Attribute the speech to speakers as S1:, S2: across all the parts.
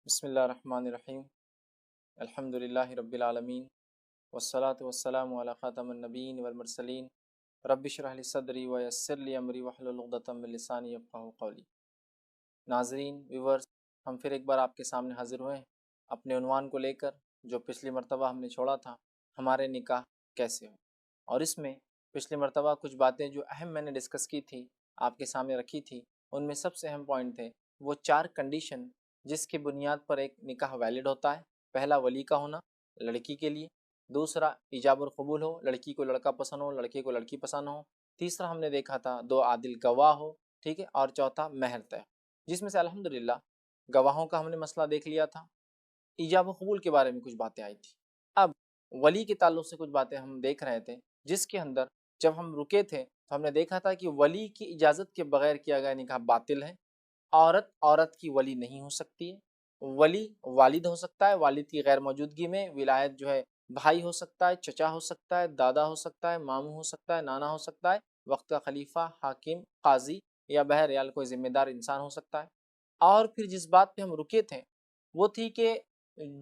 S1: بسم اللہ الرحمن الرحیم الحمدللہ رب العالمین والصلاة والسلام علی خاتم النبیین والمرسلین رب اشرح لی صدری ویسر لی امری واحلل عقدۃ من لسانی یفقہوا قولی۔ ناظرین، ویورز، ہم پھر ایک بار آپ کے سامنے حاضر ہوئے ہیں اپنے عنوان کو لے کر، جو پچھلی مرتبہ ہم نے چھوڑا تھا، ہمارے نکاح کیسے ہو۔ اور اس میں پچھلی مرتبہ کچھ باتیں جو اہم میں نے ڈسکس کی تھی، آپ کے سامنے رکھی تھی، ان میں سب سے اہم پوائنٹ تھے وہ 4 کنڈیشن جس کی بنیاد پر ایک نکاح ویلڈ ہوتا ہے۔ پہلا، ولی کا ہونا لڑکی کے لیے۔ دوسرا، ایجاب القبول ہو، لڑکی کو لڑکا پسند ہو، لڑکے کو لڑکی پسند ہو۔ تیسرا ہم نے دیکھا تھا 2 عادل گواہ ہو، ٹھیک ہے، اور چوتھا مہر طے، جس میں سے الحمدللہ گواہوں کا ہم نے مسئلہ دیکھ لیا تھا، ایجاب و قبول کے بارے میں کچھ باتیں آئی تھی۔ اب ولی کے تعلق سے کچھ باتیں ہم دیکھ رہے تھے، جس کے اندر جب ہم رکے تھے تو ہم نے دیکھا تھا کہ ولی کی اجازت کے بغیر کیا گیا نکاح باطل ہے۔ عورت کی ولی نہیں ہو سکتی ہے۔ ولی والد ہو سکتا ہے، والد کی غیر موجودگی میں ولایت جو ہے بھائی ہو سکتا ہے، چچا ہو سکتا ہے، دادا ہو سکتا ہے، ماموں ہو سکتا ہے، نانا ہو سکتا ہے، وقت کا خلیفہ، حاکم، قاضی، یا بہرحال کوئی ذمہ دار انسان ہو سکتا ہے۔ اور پھر جس بات پہ ہم رکے تھے وہ تھی کہ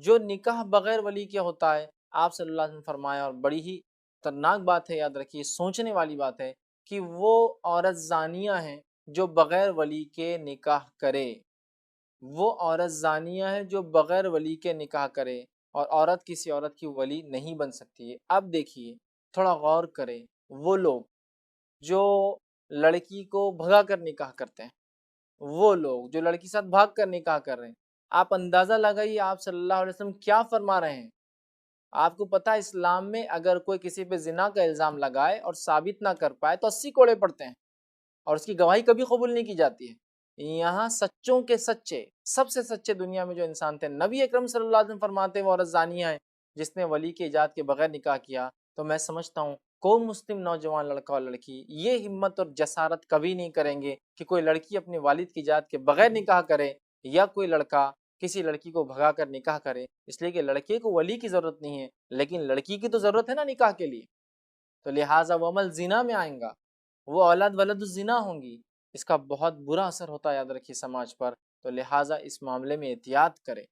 S1: جو نکاح بغیر ولی کے ہوتا ہے، آپ صلی اللہ علیہ وسلم نے فرمایا، اور بڑی ہی خطرناک بات ہے، یاد رکھیے، سوچنے والی بات ہے، کہ وہ عورت زانیہ ہے جو بغیر ولی کے نکاح کرے۔ وہ عورت زانیہ ہے جو بغیر ولی کے نکاح کرے، اور عورت کسی عورت کی ولی نہیں بن سکتی ہے۔ اب دیکھیے، تھوڑا غور کریں، وہ لوگ جو لڑکی کو بھگا کر نکاح کرتے ہیں، وہ لوگ جو لڑکی ساتھ بھاگ کر نکاح کر رہے ہیں، آپ اندازہ لگائیے آپ صلی اللہ علیہ وسلم کیا فرما رہے ہیں۔ آپ کو پتہ ہے اسلام میں اگر کوئی کسی پہ زنا کا الزام لگائے اور ثابت نہ کر پائے تو 80 کوڑے پڑتے ہیں، اور اس کی گواہی کبھی قبول نہیں کی جاتی ہے۔ یہاں سچوں کے سچے، سب سے سچے دنیا میں جو انسان تھے، نبی اکرم صلی اللہ علیہ وسلم فرماتے ہیں وہ عورت زانیہ ہے جس نے ولی کی اجازت کے بغیر نکاح کیا۔ تو میں سمجھتا ہوں کوئی مسلم نوجوان لڑکا اور لڑکی یہ ہمت اور جسارت کبھی نہیں کریں گے کہ کوئی لڑکی اپنے والد کی اجازت کے بغیر نکاح کرے، یا کوئی لڑکا کسی لڑکی کو بھگا کر نکاح کرے، اس لیے کہ لڑکے کو ولی کی ضرورت نہیں ہے، لیکن لڑکی کی تو ضرورت ہے نا نکاح کے لیے۔ تو لہٰذا وہ عمل زنا میں آئیں گا، وہ اولاد ولد الزنا ہوں گی، اس کا بہت برا اثر ہوتا ہے، یاد رکھیے، سماج پر۔ تو لہٰذا اس معاملے میں احتیاط کرے۔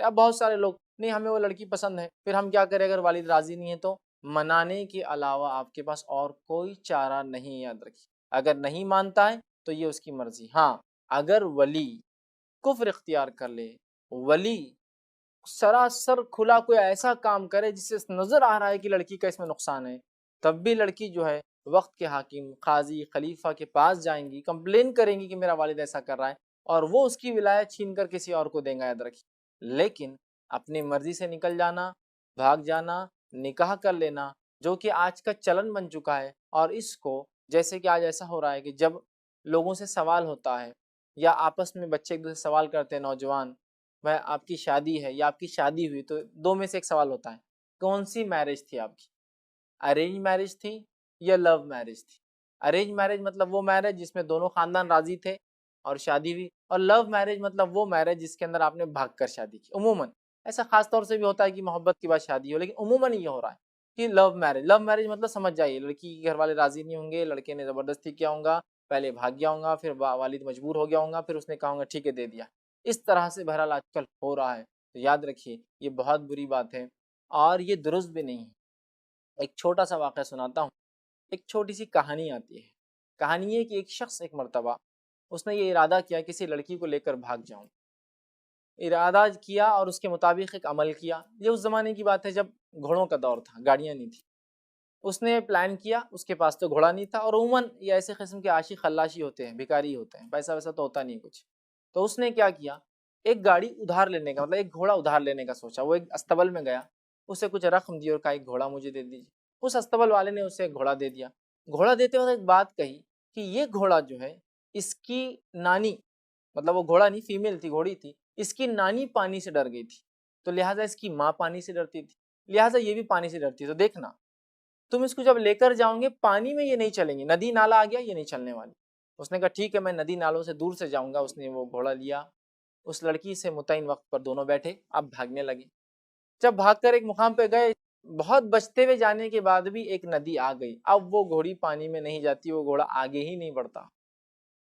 S1: اب بہت سارے لوگ، نہیں ہمیں وہ لڑکی پسند ہے، پھر ہم کیا کریں اگر والد راضی نہیں ہے تو؟ منانے کے علاوہ آپ کے پاس اور کوئی چارہ نہیں، یاد رکھیے۔ اگر نہیں مانتا ہے تو یہ اس کی مرضی۔ ہاں، اگر ولی کفر اختیار کر لے، ولی سراسر کھلا کوئی ایسا کام کرے جس سے نظر آ رہا ہے کہ لڑکی کا اس میں نقصان ہے، تب بھی لڑکی جو ہے وقت کے حاکم، قاضی، خلیفہ کے پاس جائیں گی، کمپلین کریں گی کہ میرا والد ایسا کر رہا ہے، اور وہ اس کی ولایت چھین کر کسی اور کو دیں گا، یاد رکھیے۔ لیکن اپنی مرضی سے نکل جانا، بھاگ جانا، نکاح کر لینا، جو کہ آج کا چلن بن چکا ہے، اور اس کو جیسے کہ آج ایسا ہو رہا ہے کہ جب لوگوں سے سوال ہوتا ہے، یا آپس میں بچے ایک دوسرے سے سوال کرتے ہیں، نوجوان، میں آپ کی شادی ہے یا آپ کی شادی ہوئی، تو دو میں سے ایک سوال ہوتا ہے، کون سی میرج تھی آپ کی؟ ارینج میرج تھی یا لو میرج تھی؟ ارینج میرج مطلب وہ میرج جس میں دونوں خاندان راضی تھے اور شادی ہوئی، اور لو میرج مطلب وہ میرج جس کے اندر آپ نے بھاگ کر شادی کی۔ عموماً ایسا خاص طور سے بھی ہوتا ہے کہ محبت کے بعد شادی ہو، لیکن عموماً یہ ہو رہا ہے کہ لو میرج مطلب سمجھ جائیے، لڑکی کے گھر والے راضی نہیں ہوں گے، لڑکے نے زبردستی کیا ہوگا، پہلے بھاگ گیا ہوگا، پھر والد مجبور ہو گیا ہوگا، پھر اس نے کہا ہوگا ٹھیک ہے دے دیا۔ اس طرح سے بہرحال آج کل ہو رہا ہے، تو یاد رکھیے یہ بہت بری بات ہے، اور یہ درست بھی نہیں ہے۔ ایک چھوٹا سا واقعہ سناتا ہوں۔ ایک چھوٹی سی کہانی آتی ہے۔ کہانی یہ کہ ایک شخص ایک مرتبہ اس نے یہ ارادہ کیا کسی لڑکی کو لے کر بھاگ جاؤں، ارادہ کیا اور اس کے مطابق ایک عمل کیا۔ یہ اس زمانے کی بات ہے جب گھوڑوں کا دور تھا، گاڑیاں نہیں تھی۔ اس نے پلان کیا، اس کے پاس تو گھوڑا نہیں تھا، اور عموماً یہ ایسے قسم کے عاشق خلاشی ہوتے ہیں، بھکاری ہوتے ہیں، پیسہ ویسا تو ہوتا نہیں کچھ۔ تو اس نے کیا کیا، ایک گاڑی ادھار لینے کا، مطلب ایک گھوڑا ادھار لینے کا سوچا۔ وہ ایک استبل میں گیا، اسے کچھ رقم دی اور کہا ایک گھوڑا مجھے دے دیجیے۔ اس استبل والے نے اسے ایک گھوڑا دے دیا۔ گھوڑا دیتے وقت ایک بات کہی کہ یہ گھوڑا جو ہے، اس کی نانی، مطلب وہ گھوڑا نہیں، فیمیل تھی، گھوڑی تھی، اس کی نانی پانی سے ڈر گئی تھی، تو لہٰذا اس کی ماں پانی سے ڈرتی تھی، لہٰذا یہ بھی پانی سے ڈرتی ہے، تو دیکھنا تم اس کو جب لے کر جاؤں گے پانی میں یہ نہیں چلیں گی، ندی نالا آ گیا یہ نہیں چلنے والی۔ اس نے کہا ٹھیک ہے میں ندی نالوں سے دور سے جاؤں گا۔ اس نے وہ گھوڑا لیا، اس لڑکی سے متعین وقت پر دونوں بیٹھے، اب بھاگنے لگے۔ جب بھاگ کر ایک مقام پہ گئے، بہت بچتے ہوئے جانے کے بعد بھی ایک ندی آ گئی، اب وہ گھوڑی پانی میں نہیں جاتی، وہ گھوڑا آگے ہی نہیں بڑھتا۔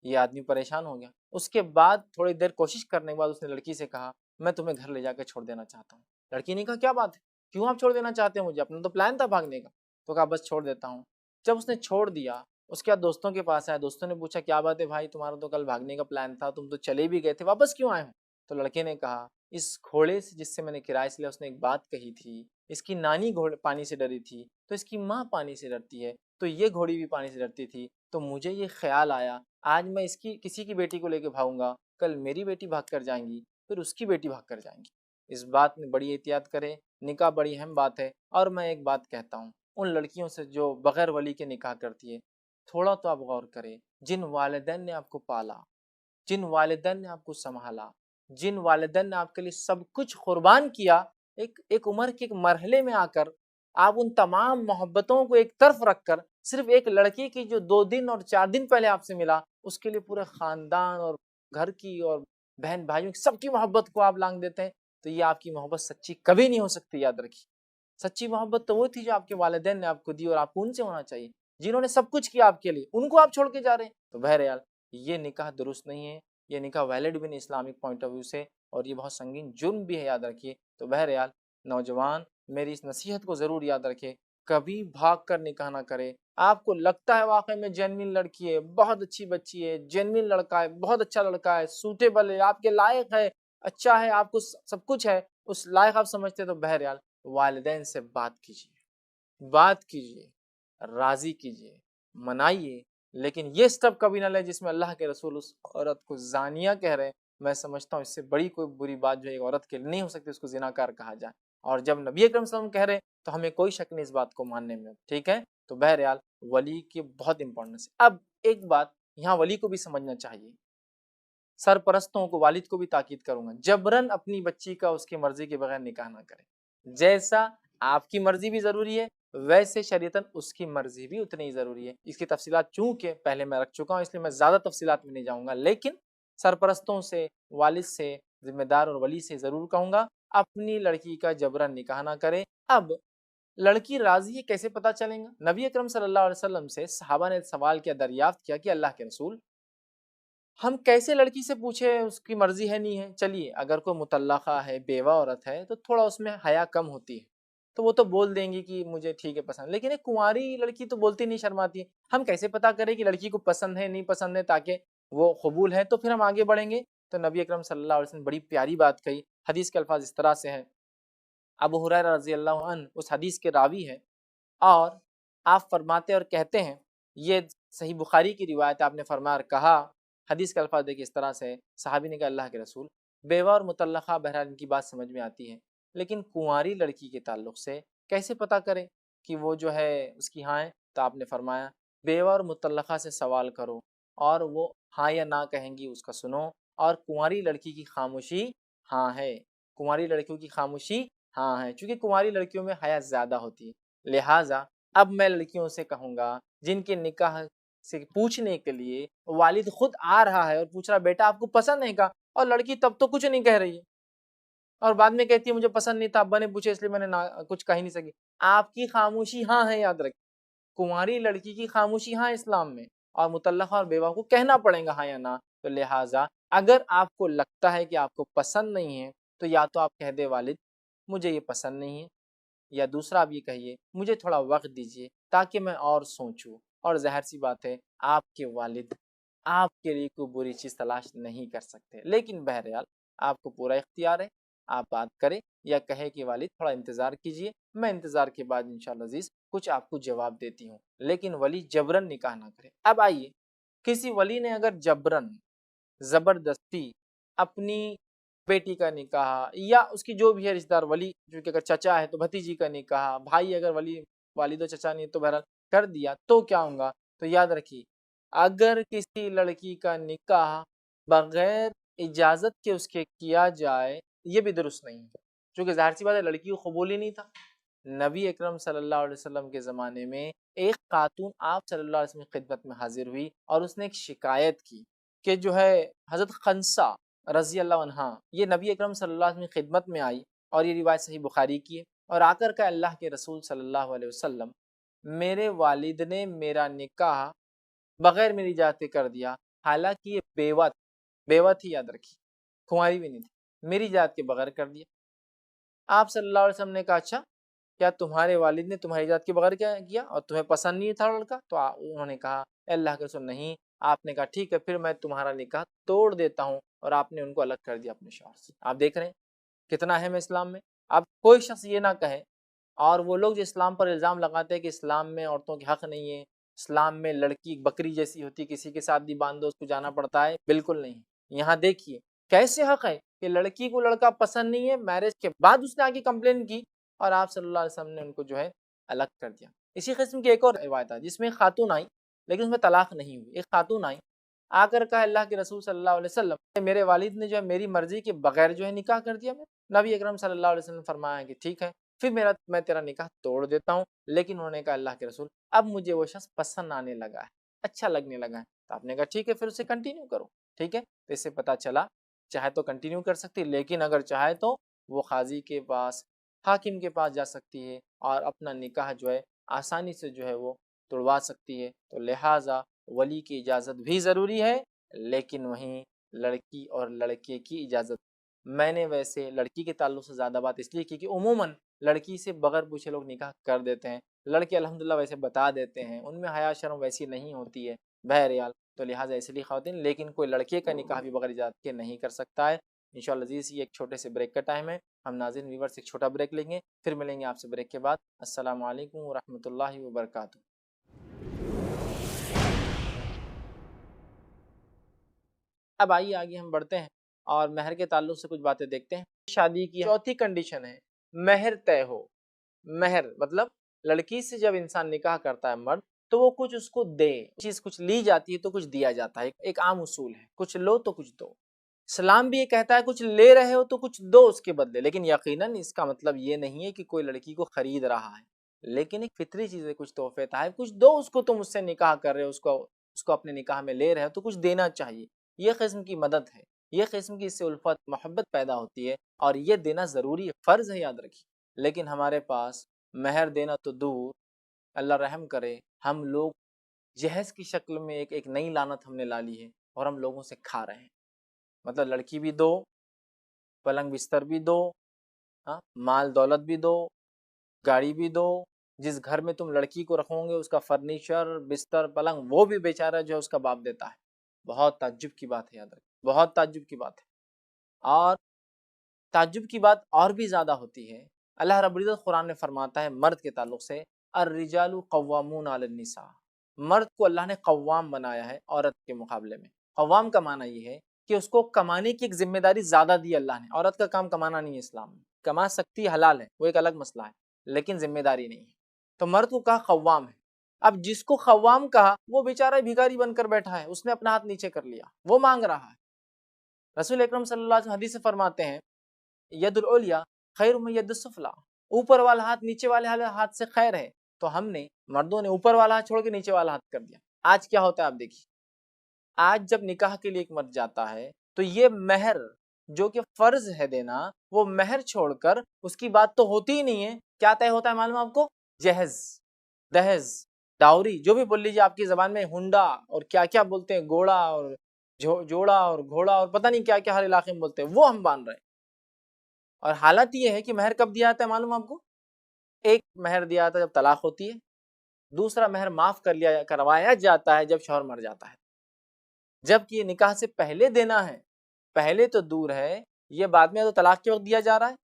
S1: یہ آدمی پریشان ہو گیا. اس کے بعد تھوڑی دیر کوشش کرنے کے بعد اس نے لڑکی سے کہا میں تمہیں گھر لے جا کے چھوڑ دینا چاہتا ہوں. لڑکی نے کہا کیا بات ہے, کیوں آپ چھوڑ دینا چاہتے ہیں مجھے, اپنا تو پلان تھا بھاگنے کا. تو کہا بس چھوڑ دیتا ہوں. جب اس نے چھوڑ دیا, اس کے بعد دوستوں کے پاس آیا, دوستوں نے پوچھا کیا بات ہے بھائی, تمہارا تو کل بھاگنے کا پلان تھا, تم تو چلے بھی گئے تھے, واپس کیوں آئے ہو؟ تو لڑکے نے کہا اس گھوڑے سے جس سے میں نے کرائے سے لیا اس نے ایک بات کہی تھی, اس کی نانی گھوڑے پانی سے ڈری تھی تو اس کی ماں پانی سے ڈرتی ہے, تو یہ گھوڑی بھی پانی سے ڈرتی تھی, تو مجھے یہ خیال آیا آج میں اس کی کسی کی بیٹی کو لے کے بھاگوں گا, کل میری بیٹی بھاگ کر جائیں گی, پھر اس کی بیٹی بھاگ کر جائیں گی. اس بات میں بڑی احتیاط کرے, نکاح بڑی اہم بات ہے. اور میں ایک بات کہتا ہوں ان لڑکیوں سے جو بغیر ولی کے نکاح کرتی ہے, تھوڑا تو آپ غور کریں, جن والدین نے آپ کو پالا, جن والدین نے آپ کو سنبھالا, جن والدین نے آپ کے لیے سب کچھ قربان کیا, ایک عمر کے ایک مرحلے میں آ کر آپ ان تمام محبتوں کو ایک طرف رکھ کر صرف ایک لڑکی کی جو 2 دن اور 4 دن پہلے آپ سے ملا, اس کے لیے پورے خاندان اور گھر کی اور بہن بھائیوں کی سب کی محبت کو آپ لانگ دیتے ہیں, تو یہ آپ کی محبت سچی کبھی نہیں ہو سکتی. یاد رکھیے, سچی محبت تو وہ تھی جو آپ کے والدین نے آپ کو دی, اور آپ کو ان سے ہونا چاہیے جنہوں نے سب کچھ کیا آپ کے لیے, ان کو آپ چھوڑ کے جا رہے ہیں. تو بہرحال یہ نکاح درست نہیں ہے, یہ نکاح ویلڈ بھی نہیں اسلامک پوائنٹ آف ویو سے, اور یہ بہت سنگین جرم بھی ہے, یاد رکھیے. تو بہرحال نوجوان میری اس نصیحت کو ضرور یاد رکھے, کبھی بھاگ کر نکاح نہ کرے. آپ کو لگتا ہے واقعی میں جینوین لڑکی ہے, بہت اچھی بچی ہے, جینوین لڑکا ہے, بہت اچھا لڑکا ہے, سوٹیبل ہے, آپ کے لائق ہے, اچھا ہے, آپ کو سب کچھ ہے, اس لائق آپ سمجھتے, تو بہرحال والدین سے بات کیجیے, راضی کیجیے, منائیے, لیکن یہ سٹیپ کبھی نہ لے جس میں اللہ کے رسول اس عورت کو زانیہ کہہ رہے ہیں. میں سمجھتا ہوں اس سے بڑی کوئی بری بات جو ایک عورت کے لیے نہیں ہو سکتی, اس کو زناکار کہا جائے. اور جب نبی اکرم صلی اللہ علیہ وسلم کہہ رہے ہیں تو ہمیں کوئی شک نہیں اس بات کو ماننے میں, ٹھیک ہے. تو بہرحال ولی کی بہت امپورٹنس ہے. اب ایک بات یہاں ولی کو بھی سمجھنا چاہیے, سرپرستوں کو, والد کو بھی تاکید کروں گا, جبرن اپنی بچی کا اس کی مرضی کے بغیر نکاح نہ کرے. جیسا آپ کی مرضی بھی ضروری ہے ویسے شریعتاً اس کی مرضی بھی اتنی ہی ضروری ہے. اس کی تفصیلات چونکہ پہلے میں رکھ چکا ہوں اس لیے میں زیادہ تفصیلات میں نہیں جاؤں گا, لیکن سرپرستوں سے, والد سے, ذمہ دار اور ولی سے ضرور کہوں گا اپنی لڑکی کا جبرن نکاح نہ کرے. اب لڑکی راضی ہے کیسے پتہ چلیں گا؟ نبی اکرم صلی اللہ علیہ وسلم سے صحابہ نے سوال کیا, دریافت کیا کہ اللہ کے رسول ہم کیسے لڑکی سے پوچھے اس کی مرضی ہے نہیں ہے؟ چلیے اگر کوئی مطلقہ ہے, بیوہ عورت ہے, تو تھوڑا اس میں حیا کم ہوتی ہے, تو وہ تو بول دیں گی کہ مجھے ٹھیک ہے پسند, لیکن ایک کنواری لڑکی تو بولتی نہیں, شرماتی ہے. ہم کیسے پتہ کریں کہ لڑکی کو پسند ہے نہیں پسند ہے, تاکہ وہ قبول ہے تو پھر ہم آگے بڑھیں گے. تو نبی اکرم صلی اللہ علیہ وسلم بڑی پیاری بات کہی. حدیث کے الفاظ اس طرح سے ہیں, ابو ہریرہ رضی اللہ عنہ اس حدیث کے راوی ہیں, اور آپ فرماتے اور کہتے ہیں, یہ صحیح بخاری کی روایت, آپ نے فرمایا کہا, حدیث کے الفاظ دیکھیں اس طرح سے, صحابی نے کہا اللہ کے رسول بیوہ اور مطلقہ بہرحال ان کی بات سمجھ میں آتی ہے, لیکن کنواری لڑکی کے تعلق سے کیسے پتہ کرے کہ وہ جو ہے اس کی ہاں ہے؟ تو آپ نے فرمایا بیوہ اور مطلقہ سے سوال کرو, اور وہ ہاں یا نہ کہیں گی اس کا سنو, اور کنواری لڑکی کی خاموشی ہاں ہے, کنواری لڑکیوں کی خاموشی ہاں ہے, چونکہ کنواری لڑکیوں میں حیا زیادہ ہوتی ہے. لہٰذا اب میں لڑکیوں سے کہوں گا جن کے نکاح سے پوچھنے کے لیے والد خود آ رہا ہے اور پوچھ رہا بیٹا آپ کو پسند ہے کا, اور لڑکی تب تو کچھ نہیں کہہ رہی ہے, اور بعد میں کہتی ہے مجھے پسند نہیں تھا, ابا نے پوچھے اس لیے میں نے کچھ کہہ نہیں سکی. آپ کی خاموشی ہاں ہے, یاد رکھیں, کنواری لڑکی کی خاموشی ہاں اسلام میں, اور مطلقہ اور بیوہ کو کہنا پڑے گا ہاں یا نہ. تو لہٰذا اگر آپ کو لگتا ہے کہ آپ کو پسند نہیں ہے تو یا تو آپ کہہ دے والد مجھے یہ پسند نہیں ہے, یا دوسرا آپ یہ کہیے مجھے تھوڑا وقت دیجیے تاکہ میں اور سوچوں. اور ظاہر سی بات ہے آپ کے والد آپ کے لیے کوئی بری چیز تلاش نہیں کر سکتے, لیکن بہرحال آپ کو پورا اختیار ہے, آپ بات کریں یا کہے کہ والد تھوڑا انتظار کیجیے, میں انتظار کے بعد انشاءاللہ عزیز کچھ آپ کو جواب دیتی ہوں, لیکن ولی جبرن نکاح نہ کرے. اب آئیے, کسی ولی نے اگر جبرن زبردستی اپنی بیٹی کا نکاح, یا اس کی جو بھی ہے رشتہ دار, ولی جو کہ اگر چچا ہے تو بھتیجی کا نکاح, بھائی اگر ولی والد و چچا نہیں تو بہرحال کر دیا, تو کیا ہوگا؟ تو یاد رکھیے اگر کسی لڑکی کا نکاح بغیر اجازت کے اس کے کیا جائے یہ بھی درست نہیں ہے, چونکہ ظاہر سی بات ہے لڑکی کو قبول ہی نہیں تھا. نبی اکرم صلی اللہ علیہ وسلم کے زمانے میں ایک خاتون آپ صلی اللہ علیہ وسلم کی خدمت میں حاضر ہوئی, اور اس نے ایک شکایت کی کہ جو ہے حضرت خنسا رضی اللہ عنہ یہ نبی اکرم صلی اللہ علیہ وسلم کی خدمت میں آئی, اور یہ روایت صحیح بخاری کی ہے, اور آ کر کہ اللہ کے رسول صلی اللہ علیہ وسلم میرے والد نے میرا نکاح بغیر میری اجازت کر دیا, حالانکہ یہ بیوہ تھی، یاد رکھیے، کنواری بھی نہیں تھی، میری اجازت کے بغیر کر دیا۔ آپ صلی اللہ علیہ وسلم نے کہا اچھا کیا تمہارے والد نے تمہاری اجازت کے بغیر کیا کیا اور تمہیں پسند نہیں تھا لڑکا؟ تو انہوں نے کہا اے اللہ کے رسول نہیں۔ آپ نے کہا ٹھیک ہے پھر میں تمہارا نکاح توڑ دیتا ہوں، اور آپ نے ان کو الگ کر دیا اپنے شوہر سے۔ آپ دیکھ رہے ہیں کتنا اہم ہے اسلام میں۔ اب کوئی شخص یہ نہ کہے، اور وہ لوگ جو اسلام پر الزام لگاتے ہیں کہ اسلام میں عورتوں کے حق نہیں ہے، اسلام میں لڑکی بکری جیسی ہوتی ہے، کسی کے ساتھ بھی باندھ دو اس کو جانا پڑتا ہے، بالکل نہیں۔ یہاں دیکھیے کیسے حق ہے کہ لڑکی کو لڑکا پسند نہیں ہے، میرج کے بعد اس نے آگے کمپلین کی اور آپ صلی اللہ علیہ وسلم نے ان کو جو ہے الگ کر دیا۔ اسی قسم کی ایک اور روایت ہے جس میں خاتون آئی لیکن اس میں طلاق نہیں ہوئی۔ ایک خاتون آئی آ کر کہا اللہ کے رسول صلی اللہ علیہ وسلم میرے والد نے جو ہے میری مرضی کے بغیر جو ہے نکاح کر دیا۔ نبی اکرم صلی اللہ علیہ وسلم نے فرمایا کہ ٹھیک ہے پھر میں تیرا نکاح توڑ دیتا ہوں، لیکن انہوں نے کہا اللہ کے رسول اب مجھے وہ شخص پسند آنے لگا ہے، اچھا لگنے لگا ہے۔ تو آپ نے کہا ٹھیک ہے پھر اسے کنٹینیو کرو، ٹھیک ہے۔ تو اس سے پتہ چلا چاہے تو کنٹینیو کر سکتی، لیکن اگر چاہے تو وہ قاضی کے پاس، حاکم کے پاس جا سکتی ہے اور اپنا نکاح جو ہے آسانی سے جو ہے وہ توڑوا سکتی ہے۔ تو لہٰذا ولی کی اجازت بھی ضروری ہے، لیکن وہیں لڑکی اور لڑکے کی اجازت۔ میں نے ویسے لڑکی کے تعلق سے زیادہ بات اس لیے کی کہ عموماً لڑکی سے بغیر پوچھے لوگ نکاح کر دیتے ہیں، لڑکے الحمدللہ ویسے بتا دیتے ہیں، ان میں حیا شرم ویسی نہیں ہوتی ہے بہرحال، تو لہٰذا اس لیے خواتین، لیکن کوئی لڑکے کا نکاح بھی بغیر اجازت کے نہیں کر سکتا ہے۔ انشاءاللہ عزیز یہ ایک چھوٹے سے بریک کا ٹائم ہے، ہم ناظرین ویور سے ایک چھوٹا بریک لیں گے، پھر ملیں گے آپ سے بریک کے بعد۔ السلام علیکم ورحمۃ اللہ وبرکاتہ۔ اب آئیے آگے ہم بڑھتے ہیں اور مہر کے تعلق سے کچھ باتیں دیکھتے ہیں۔ شادی کی چوتھی کنڈیشن ہے مہر طے ہو۔ مہر مطلب لڑکی سے جب انسان نکاح کرتا ہے مرد تو وہ کچھ اس کو دے، چیز کچھ لی جاتی ہے تو کچھ دیا جاتا ہے، ایک عام اصول ہے، کچھ لو تو کچھ دو۔ اسلام بھی یہ کہتا ہے کچھ لے رہے ہو تو کچھ دو اس کے بدلے، لیکن یقیناً اس کا مطلب یہ نہیں ہے کہ کوئی لڑکی کو خرید رہا ہے، لیکن ایک فطری چیز ہے، کچھ تحفے تحائف کچھ دو اس کو، تم اس سے نکاح کر رہے ہو، اس کو اپنے نکاح میں لے رہے ہو تو کچھ دینا چاہیے۔ یہ قسم کی مدد ہے، یہ قسم کی اس سے الفت محبت پیدا ہوتی ہے اور یہ دینا ضروری ہے، فرض ہے، یاد رکھیے۔ لیکن ہمارے پاس مہر دینا تو دور، اللہ رحم کرے، ہم لوگ جہیز کی شکل میں ایک نئی لعنت ہم نے لا لی ہے اور ہم لوگوں سے کھا رہے ہیں۔ مطلب لڑکی بھی دو، پلنگ بستر بھی دو، مال دولت بھی دو، گاڑی بھی دو، جس گھر میں تم لڑکی کو رکھو گے اس کا فرنیچر بستر پلنگ وہ بھی بیچارہ جو ہے اس کا باپ دیتا ہے۔ بہت تعجب کی بات ہے، یاد رکھیں، بہت تعجب کی بات ہے۔ اور تعجب کی بات اور بھی زیادہ ہوتی ہے، اللہ رب العزت قرآن میں فرماتا ہے مرد کے تعلق سے الرجال قوامون علی النساء، مرد کو اللہ نے قوام بنایا ہے عورت کے مقابلے میں۔ قوام کا معنی یہ ہے کہ اس کو کمانے کی ایک ذمہ داری زیادہ دی اللہ نے۔ عورت کا کام کمانا نہیں ہے، اسلام میں کما سکتی حلال ہے، وہ ایک الگ مسئلہ ہے، لیکن ذمہ داری نہیں ہے۔ تو مرد کو کہا قوام ہے۔ اب جس کو قوام کہا وہ بیچارہ بھیکاری بن کر بیٹھا ہے، اس نے اپنا ہاتھ نیچے کر لیا، وہ مانگ رہا ہے۔ رسول اکرم صلی اللہ علیہ وسلم حدیث سے فرماتے ہیں ید العلیٰ خیر من ید السفلیٰ، اوپر والا ہاتھ نیچے والے ہاتھ سے خیر ہے۔ تو ہم نے مردوں نے اوپر والا ہاتھ چھوڑ کے نیچے والا ہاتھ کر دیا۔ آج کیا ہوتا ہے آپ دیکھیے، آج جب نکاح کے لیے ایک مرد جاتا ہے تو یہ مہر جو کہ فرض ہے دینا، وہ مہر چھوڑ کر اس کی بات تو ہوتی ہی نہیں ہے، کیا طے ہوتا ہے معلوم آپ کو؟ جہیز، دہیز، ڈاوری، جو بھی بول لیجیے آپ کی زبان میں، ہنڈا اور کیا کیا بولتے ہیں، گوڑا اور جوڑا اور گھوڑا اور پتہ نہیں کیا کیا ہر علاقے میں بولتے ہیں، وہ ہم باندھ رہے ہیں۔ اور حالت یہ ہے کہ مہر کب دیا جاتا ہے معلوم آپ کو؟ ایک مہر دیا جاتا ہے جب طلاق ہوتی ہے، دوسرا مہر معاف کروایا جاتا ہے جب شوہر مر جاتا ہے، جبکہ یہ نکاح سے پہلے دینا ہے۔ پہلے تو دور ہے، یہ بعد میں تو طلاق کے وقت دیا جا رہا ہے۔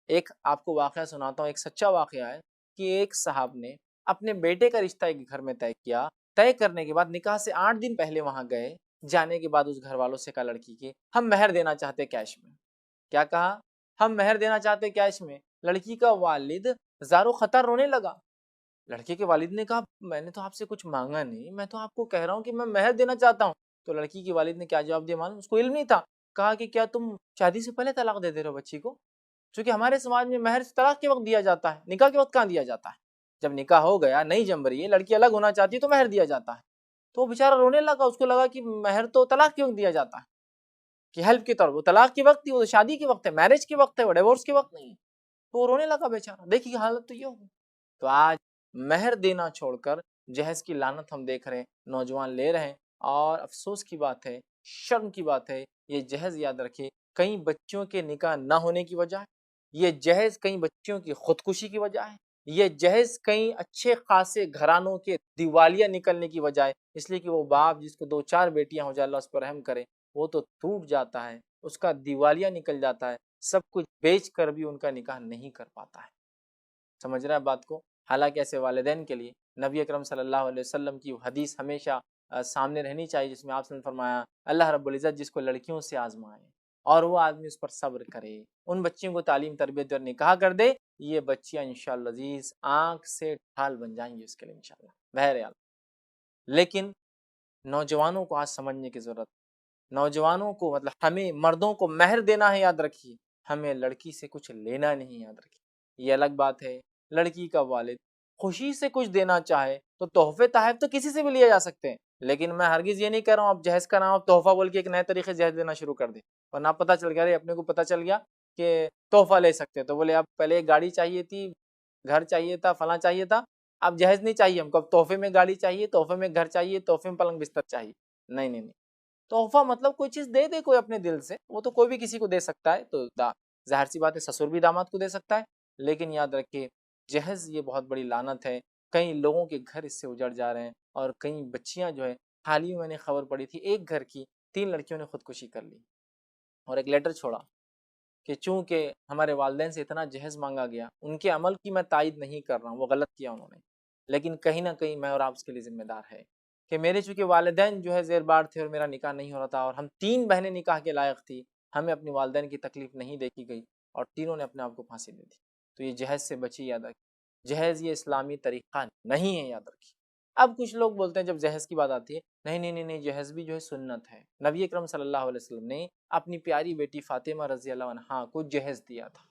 S1: ایک آپ کو واقعہ سناتا ہوں، ایک سچا واقعہ ہے کہ ایک صاحب نے اپنے بیٹے کا رشتہ ایک گھر میں طے کیا، طے کرنے کے بعد نکاح سے 8 دن پہلے وہاں گئے، جانے کے بعد اس گھر والوں سے کہا لڑکی کے ہم مہر دینا چاہتے کیش میں۔ کیا کہا؟ ہم مہر دینا چاہتے کیش میں۔ لڑکی کا والد زارو خطر رونے لگا۔ لڑکے کے والد نے کہا میں نے تو آپ سے کچھ مانگا نہیں، میں تو آپ کو کہہ رہا ہوں کہ میں مہر دینا چاہتا ہوں۔ تو لڑکی کے والد نے کیا جواب دیا معلوم؟ اس کو علم نہیں تھا، کہا کہ کیا تم شادی سے پہلے طلاق دے رہے ہو بچی کو؟ چونکہ ہمارے سماج میں مہر طلاق کے وقت دیا جاتا ہے، نکاح کے وقت کہاں دیا جاتا ہے؟ جب نکاح ہو گیا، نہیں جم رہی ہے، لڑکی الگ ہونا چاہتی ہے تو مہر دیا جاتا ہے۔ تو وہ بیچارہ رونے لگا، اس کو لگا کہ مہر تو طلاق کے وقت دیا جاتا ہے، کہ ہیلپ کے طور پر، وہ طلاق کے وقت ہی، وہ شادی کے وقت ہے، میرج کے وقت ہے، وہ ڈیورس کے وقت نہیں ہے۔ تو وہ رونے لگا بیچارہ، دیکھیے حالت تو یہ ہوگی۔ تو آج مہر دینا چھوڑ کر جہیز کی لعنت ہم دیکھ رہے ہیں، نوجوان لے رہے ہیں۔ اور افسوس کی بات ہے، شرم کی بات ہے، یہ جہیز یاد رکھے کئی بچوں کے نکاح نہ ہونے کی وجہ ہے، یہ جہیز کئی بچوں کی خودکشی کی وجہ ہے، یہ جہیز کئی اچھے خاصے گھرانوں کے دیوالیہ نکلنے کی وجہ ہے، اس لیے کہ وہ باپ جس کو 2-4 بیٹیاں ہو جائے اللہ اس پر رحم کرے، وہ تو ٹوٹ جاتا ہے، اس کا دیوالیہ نکل جاتا ہے، سب کچھ بیچ کر بھی ان کا نکاح نہیں کر پاتا ہے۔ سمجھ رہا ہے بات کو؟ حالانکہ ایسے والدین کے لیے نبی اکرم صلی اللہ علیہ وسلم کی حدیث ہمیشہ سامنے رہنی چاہیے، جس میں آپ نے فرمایا اللہ رب العزت جس کو لڑکیوں سے آزمائے اور وہ آدمی اس پر صبر کرے، ان بچیوں کو تعلیم تربیت اور نکاح کر دے، یہ بچیاں انشاءاللہ عزیز آنکھ سے ڈھال بن جائیں گی اس کے لیے انشاءاللہ بہرحال۔ لیکن نوجوانوں کو آج سمجھنے کی ضرورت، نوجوانوں کو مطلب ہمیں مردوں کو مہر دینا ہے، یاد رکھیے ہمیں لڑکی سے کچھ لینا نہیں، یاد رکھیے یہ الگ بات ہے۔ لڑکی کا والد خوشی سے کچھ دینا چاہے تو تحفے تحائف تو کسی سے بھی لیے جا سکتے ہیں، لیکن میں ہرگز یہ نہیں کہہ رہا ہوں آپ جہیز کا نام آپ تحفہ بول کے ایک نئے طریقے سے جہیز دینا شروع کر دیں، ورنہ پتہ چل گیا اپنے کو پتہ چل گیا کہ تحفہ لے سکتے تو بولے اب پہلے ایک گاڑی چاہیے تھی، گھر چاہیے تھا، فلاں چاہیے تھا، اب جہیز نہیں چاہیے ہم کو، اب تحفے میں گاڑی چاہیے، تحفے میں گھر چاہیے، تحفے میں پلنگ بستر چاہیے۔ نہیں نہیں نہیں، تحفہ مطلب کوئی چیز دے دے کوئی اپنے دل سے، وہ تو کوئی بھی کسی کو دے سکتا ہے، تو ظاہر سی بات ہے سسر بھی داماد کو دے سکتا ہے، لیکن یاد رکھیے جہیز یہ بہت بڑی لعنت ہے، کئی لوگوں کے گھر اس سے اجڑ جا رہے ہیں، اور کئی بچیاں جو ہے، حال ہی میں نے خبر پڑی تھی ایک گھر کی 3 لڑکیوں نے خودکشی کر لی اور ایک لیٹر چھوڑا کہ چونکہ ہمارے والدین سے اتنا جہیز مانگا گیا، ان کے عمل کی میں تائید نہیں کر رہا ہوں، وہ غلط کیا انہوں نے، لیکن کہیں نہ کہیں میں اور آپ اس کے لیے ذمہ دار ہے کہ میرے چونکہ والدین جو ہے زیر بار تھے اور میرا نکاح نہیں ہو رہا تھا، اور ہم 3 بہنیں نکاح کے لائق تھی، ہمیں اپنی والدین کی تکلیف نہیں دیکھی گئی اور تینوں نے اپنے آپ کو پھانسی دے دی، تو یہ جہیز سے بچی، یاد رکھیے جہیز یہ اسلامی طریقہ نہیں ہے، یاد رکھیے۔ اب کچھ لوگ بولتے ہیں جب جہیز کی بات آتی ہے نہیں نہیں نہیں نہیں، جہیز بھی جو ہے سنت ہے، نبی اکرم صلی اللہ علیہ وسلم نے اپنی پیاری بیٹی فاطمہ رضی اللہ عنہا کو جہیز دیا تھا۔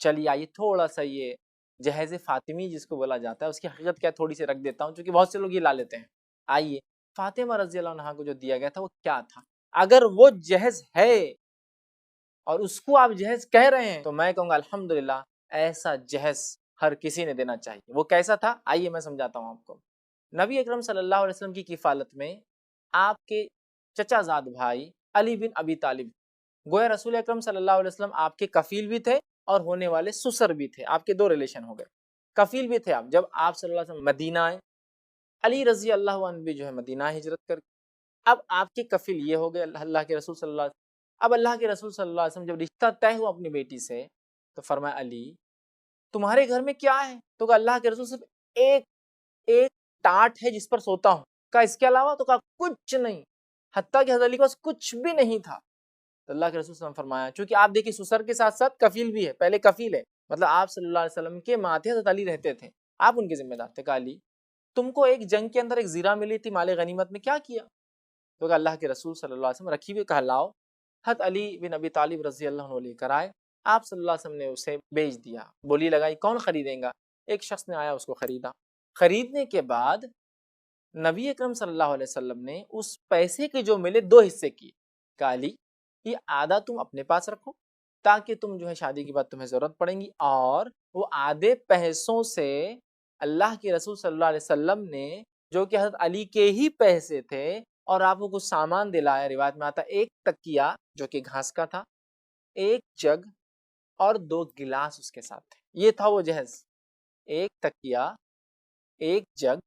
S1: چلیے آئیے تھوڑا سا یہ جہیز فاطمی جس کو بولا جاتا ہے اس کی حقیقت کیا تھوڑی سی رکھ دیتا ہوں، چونکہ بہت سے لوگ یہ لا لیتے ہیں۔ آئیے فاطمہ رضی اللہ عنہا کو جو دیا گیا تھا وہ کیا تھا، اگر وہ جہیز ہے اور اس کو آپ جہیز کہہ رہے ہیں تو میں کہوں گا الحمدللہ ایسا جہیز ہر کسی نے دینا چاہیے۔ وہ کیسا تھا آئیے میں سمجھاتا ہوں آپ کو۔ نبی اکرم صلی اللہ علیہ وسلم کی کفالت میں آپ کے چچا زاد بھائی علی بن ابی طالب، گویا رسول اکرم صلی اللہ علیہ وسلم آپ کے کفیل بھی تھے اور ہونے والے سسر بھی تھے، آپ کے 2 ریلیشن ہو گئے، کفیل بھی تھے آپ۔ جب آپ صلی اللہ علیہ وسلم مدینہ آئے، علی رضی اللہ عنہ بھی جو ہے مدینہ ہجرت کر، اب آپ کے کفیل یہ ہو گئے اللہ کے رسول صلی اللہ علیہ وسلم۔ اب اللہ کے رسول صلی اللہ علیہ وسلم جب رشتہ طے ہوا اپنی بیٹی سے تو فرمایا علی تمہارے گھر میں کیا ہے؟ تو کہا اللہ کے رسول صرف ایک ایک ٹاٹ ہے جس پر سوتا ہوں، کہا اس کے علاوہ؟ تو کہا کچھ نہیں، حتیٰ کہ حضرت علی کے پاس کچھ بھی نہیں تھا۔ تو اللہ کے رسول صلی اللہ علیہ وسلم فرمایا چونکہ آپ دیکھیں سسر کے ساتھ ساتھ کفیل بھی ہے، پہلے کفیل ہے، مطلب آپ صلی اللہ علیہ وسلم کے ماتھے حضرت علی رہتے تھے، آپ ان کے ذمہ دار تھے۔ کہا علی تم کو ایک جنگ کے اندر ایک زیرہ ملی تھی مال غنیمت میں، کیا کیا؟ تو کہا اللہ کے رسول صلی اللہ علیہ وسلم رکھی ہوئی، کہا لاؤ۔ حضرت علی بن ابی طالب رضی اللہ عنہ لے کر آئے، آپ صلی اللہ علیہ وسلم نے اسے بیچ دیا، بولی لگائی کون خریدیں گا؟ ایک شخص نے آیا اس کو خریدا، خریدنے کے بعد نبی اکرم صلی اللہ علیہ وسلم نے اس پیسے کے جو ملے 2 حصے کیے، کہا علی یہ آدھا تم اپنے پاس رکھو تاکہ تم جو ہے شادی کے بعد تمہیں ضرورت پڑیں گی، اور وہ آدھے پیسوں سے اللہ کے رسول صلی اللہ علیہ وسلم نے جو کہ حضرت علی کے ہی پیسے تھے اور آپ کو کچھ سامان دلایا، روایت میں آتا ایک تکیہ جو کہ گھاس کا تھا، ایک جگ اور 2 گلاس اس کے ساتھ تھے، یہ تھا وہ جہیز، ایک تکیہ، ایک جگ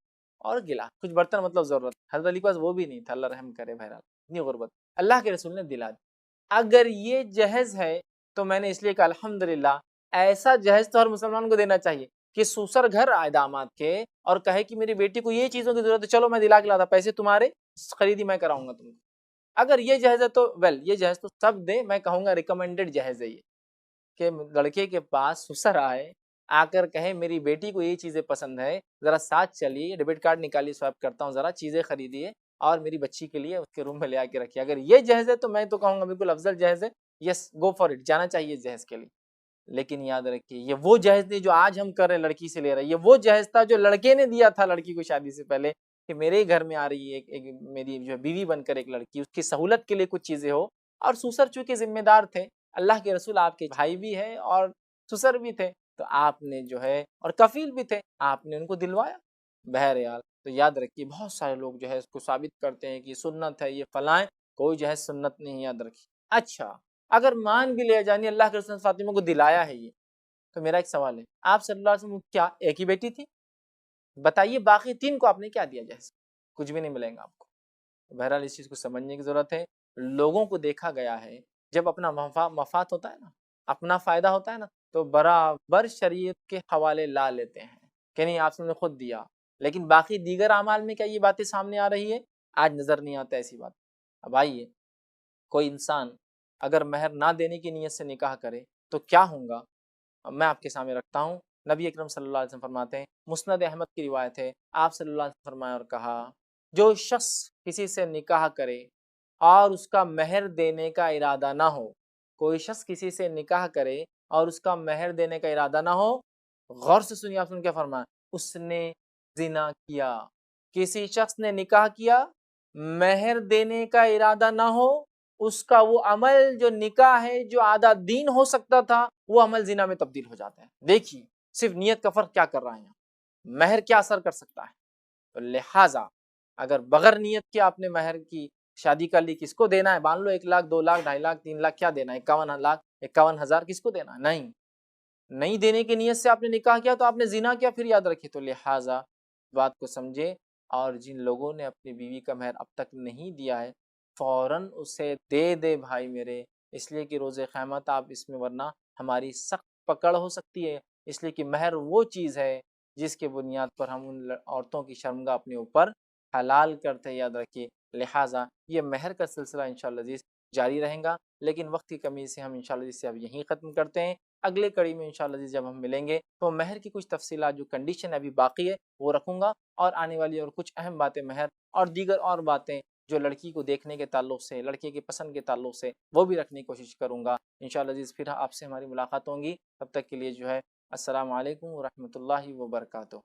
S1: اور گلاس، کچھ برتن مطلب ضرورت، حضرت علی کے پاس وہ بھی نہیں تھا، اللہ رحم کرے بہرحال اتنی غربت، اللہ کے رسول نے دلا دی۔ اگر یہ جہیز ہے تو میں نے اس لیے کہا الحمدللہ ایسا جہیز تو ہر مسلمان کو دینا چاہیے کہ سسر گھر آئے داماد کے اور کہے کہ میری بیٹی کو یہ چیزوں کی ضرورت ہے، چلو میں دلا کے لاتا، پیسے تمہارے، خریدی میں کراؤں گا تم کو۔ اگر یہ جہیز ہے تو یہ جہیز تو سب دے، میں کہوں گا ریکمینڈڈ جہیز ہے یہ، کہ لڑکے کے پاس سسر آئے آ کر کہے میری بیٹی کو یہ چیزیں پسند ہے، ذرا ساتھ چلیے، ڈیبٹ کارڈ نکالیے، سوائپ کرتا ہوں، ذرا چیزیں خریدیے اور میری بچی کے لیے اس کے روم میں لے آ کے رکھیے، اگر یہ جہیز ہے تو میں تو کہوں گا بالکل افضل جہیز ہے، یس گو فار اٹ، جانا چاہیے جہیز کے لیے۔ لیکن یاد رکھیے یہ وہ جہیز نہیں جو آج ہم کر رہے ہیں لڑکی سے لے رہے ہیں، یہ وہ جہیز تھا جو لڑکے نے دیا تھا لڑکی کو شادی سے پہلے، کہ میرے گھر میں آ رہی ہے ایک میری جو بیوی بن کر ایک لڑکی، اس کی سہولت کے لیے کچھ چیزیں ہو، اور سسر چونکہ ذمہ دار تھے، اللہ کے رسول آپ کے بھائی بھی ہے اور سسر بھی تھے، تو آپ نے جو ہے اور کفیل بھی تھے، آپ نے ان کو دلوایا۔ بہرحال تو یاد رکھیے بہت سارے لوگ جو ہے اس کو ثابت کرتے ہیں کہ سنت ہے، یہ فلاں، کوئی جو ہے سنت نہیں، یاد رکھیے۔ اچھا اگر مان بھی لیا جانی اللہ کے رسول فاطمہ کو دلایا ہے یہ، تو میرا ایک سوال ہے، آپ صلی اللہ علیہ وسلم کیا ایک ہی بیٹی تھی؟ بتائیے باقی 3 کو آپ نے کیا دیا جیسے؟ کچھ بھی نہیں ملیں گا آپ کو۔ بہرحال اس چیز کو سمجھنے کی ضرورت ہے۔ لوگوں کو دیکھا گیا ہے جب اپنا مفاد ہوتا ہے نا، اپنا فائدہ ہوتا ہے نا، تو برابر شریعت کے حوالے لا لیتے ہیں کہ نہیں آپ نے خود دیا، لیکن باقی دیگر اعمال میں کیا یہ باتیں سامنے آ رہی ہے؟ آج نظر نہیں آتا ایسی بات۔ اب آئیے، کوئی انسان اگر مہر نہ دینے کی نیت سے نکاح کرے تو کیا ہوگا؟ میں آپ کے سامنے رکھتا ہوں۔ نبی اکرم صلی اللہ علیہ وسلم فرماتے ہیں، مسند احمد کی روایت ہے، آپ صلی اللہ علیہ وسلم فرمایا اور کہا، جو شخص کسی سے نکاح کرے اور اس کا مہر دینے کا ارادہ نہ ہو، کوئی شخص کسی سے نکاح کرے اور اس کا مہر دینے کا ارادہ نہ ہو، غور سے سنیے آپ نے کیا فرمایا، اس نے زنا کیا۔ کسی شخص نے نکاح کیا، مہر دینے کا ارادہ نہ ہو، اس کا وہ عمل جو نکاح ہے، جو آدھا دین ہو سکتا تھا، وہ عمل زنا میں تبدیل ہو جاتا ہے۔ دیکھیے صرف نیت کا فرق کیا کر رہا ہے، مہر کیا اثر کر سکتا ہے۔ تو لہٰذا اگر بغیر نیت کے آپ نے مہر کی شادی کر لی، کس کو دینا ہے؟ مان لو 1 لاکھ 2 لاکھ 2.5 لاکھ 3 لاکھ، کیا دینا ہے؟ 51 لاکھ 51 ہزار کس کو دینا ہے؟ نہیں دینے کی نیت سے آپ نے نکاح کیا تو آپ نے زنا کیا، پھر یاد رکھیے۔ تو لہٰذا بات کو سمجھے، اور جن لوگوں نے اپنی بیوی کا مہر اب تک نہیں دیا ہے فوراً اسے دے دے بھائی میرے، اس لیے کہ روز قیامت آپ اس میں ورنہ ہماری سخت پکڑ ہو سکتی ہے۔ اس لیے کہ مہر وہ چیز ہے جس کے بنیاد پر ہم ان عورتوں کی شرمگاہ اپنے اوپر حلال کرتے ہیں، یاد رکھیے۔ لہٰذا یہ مہر کا سلسلہ انشاءاللہ عزیز جاری رہیں گا، لیکن وقت کی کمی سے ہم انشاءاللہ عزیز سے اب یہیں ختم کرتے ہیں۔ اگلے کڑی میں انشاءاللہ عزیز جب ہم ملیں گے تو مہر کی کچھ تفصیلات جو کنڈیشن ابھی باقی ہے وہ رکھوں گا، اور آنے والی اور کچھ اہم باتیں مہر اور دیگر اور باتیں جو لڑکی کو دیکھنے کے تعلق سے، لڑکے کے پسند کے تعلق سے، وہ بھی رکھنے کی کوشش کروں گا انشاءاللہ عزیز۔ پھر آپ سے ہماری ملاقات ہوں گی، تب تک کے لیے جو ہے السلام علیکم ورحمۃ اللہ وبرکاتہ۔